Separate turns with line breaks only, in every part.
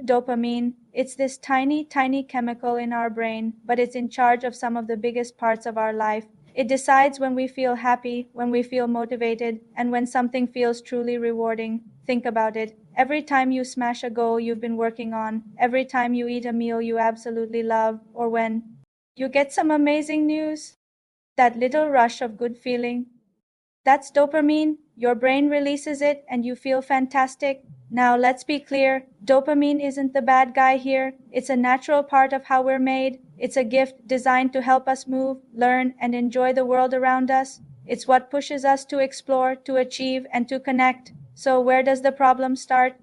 Dopamine, it's this tiny, tiny chemical in our brain, but it's in charge of some of the biggest parts of our life. It decides when we feel happy, when we feel motivated, and when something feels truly rewarding. Think about it. Every time you smash a goal you've been working on, every time you eat a meal you absolutely love, or when you get some amazing news, that little rush of good feeling, that's dopamine. Your brain releases it and you feel fantastic. Now, let's be clear, dopamine isn't the bad guy here. It's a natural part of how we're made. It's a gift designed to help us move, learn, and enjoy the world around us. It's what pushes us to explore, to achieve, and to connect. So, where does the problem start?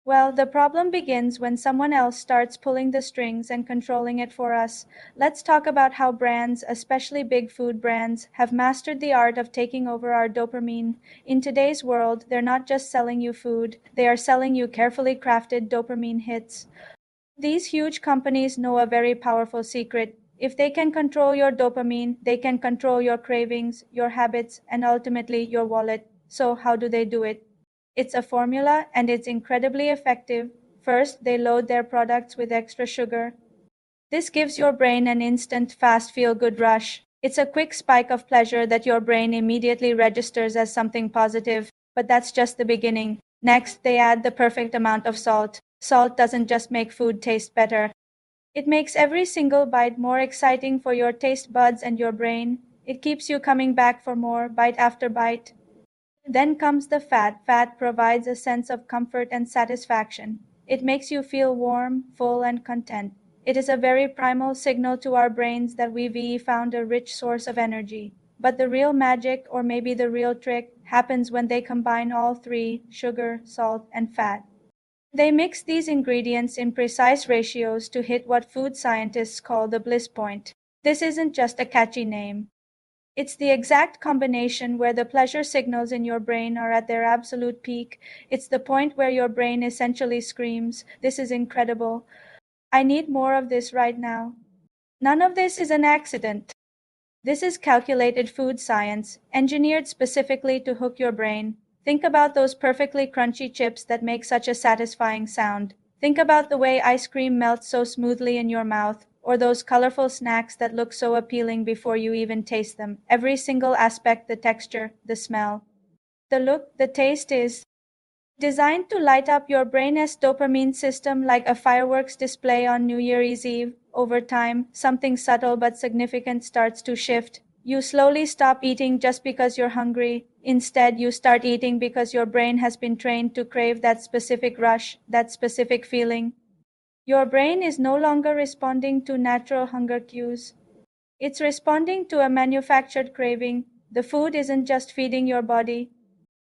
Well, the problem begins when someone else starts pulling the strings and controlling it for us. Let's talk about how brands, especially big food brands, have mastered the art of taking over our dopamine. In today's world, they're not just selling you food, they are selling you carefully crafted dopamine hits. These huge companies know a very powerful secret. If they can control your dopamine, they can control your cravings, your habits, and ultimately your wallet. So, how do they do it? It's a formula and it's incredibly effective. First, they load their products with extra sugar. This gives your brain an instant, fast feel good rush. It's a quick spike of pleasure that your brain immediately registers as something positive, but that's just the beginning. Next, they add the perfect amount of salt. Salt doesn't just make food taste better, it makes every single bite more exciting for your taste buds and your brain. It keeps you coming back for more, bite after bite. Then comes the fat. Fat provides a sense of comfort and satisfaction. It makes you feel warm, full, and content. It is a very primal signal to our brains that we've found a rich source of energy. But the real magic, or maybe the real trick, happens when they combine all three sugar, salt, and fat. They mix these ingredients in precise ratios to hit what food scientists call the bliss point. This isn't just a catchy name. It's the exact combination where the pleasure signals in your brain are at their absolute peak. It's the point where your brain essentially screams, "This is incredible. I need more of this right now." None of this is an accident. This is calculated food science, engineered specifically to hook your brain. Think about those perfectly crunchy chips that make such a satisfying sound. Think about the way ice cream melts so smoothly in your mouth, or those colorful snacks that look so appealing before you even taste them. Every single aspect, the texture, the smell, the look, the taste is designed to light up your brain's dopamine system like a fireworks display on New Year's Eve. Over time, something subtle but significant starts to shift. You slowly stop eating just because you're hungry. Instead, you start eating because your brain has been trained to crave that specific rush, that specific feeling. Your brain is no longer responding to natural hunger cues. It's responding to a manufactured craving. The food isn't just feeding your body,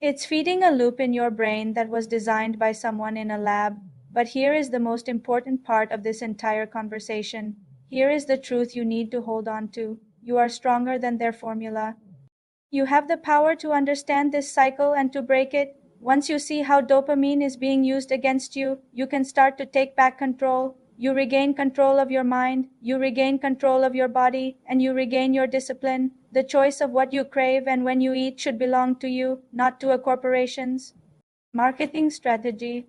it's feeding a loop in your brain that was designed by someone in a lab. But here is the most important part of this entire conversation. Here is the truth you need to hold on to. You are stronger than their formula. You have the power to understand this cycle and to break it. Once you see how dopamine is being used against you, you can start to take back control. You regain control of your mind, you regain control of your body, and you regain your discipline. The choice of what you crave and when you eat should belong to you, not to a corporation's marketing strategy.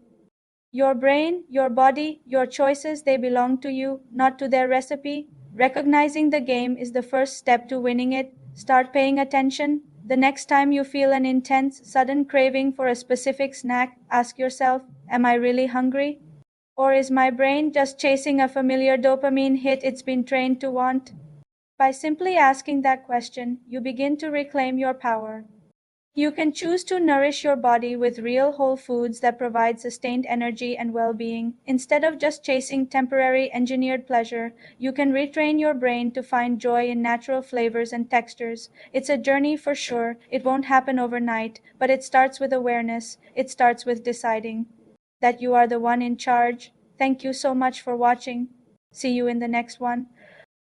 Your brain, your body, your choices, they belong to you, not to their recipe. Recognizing the game is the first step to winning it. Start paying attention. The next time you feel an intense, sudden craving for a specific snack, ask yourself, am I really hungry? Or is my brain just chasing a familiar dopamine hit it's been trained to want? By simply asking that question, you begin to reclaim your power. You can choose to nourish your body with real whole foods that provide sustained energy and well-being. Instead of just chasing temporary engineered pleasure, you can retrain your brain to find joy in natural flavors and textures. It's a journey for sure. It won't happen overnight, but it starts with awareness. It starts with deciding that you are the one in charge. Thank you so much for watching. See you in the next one.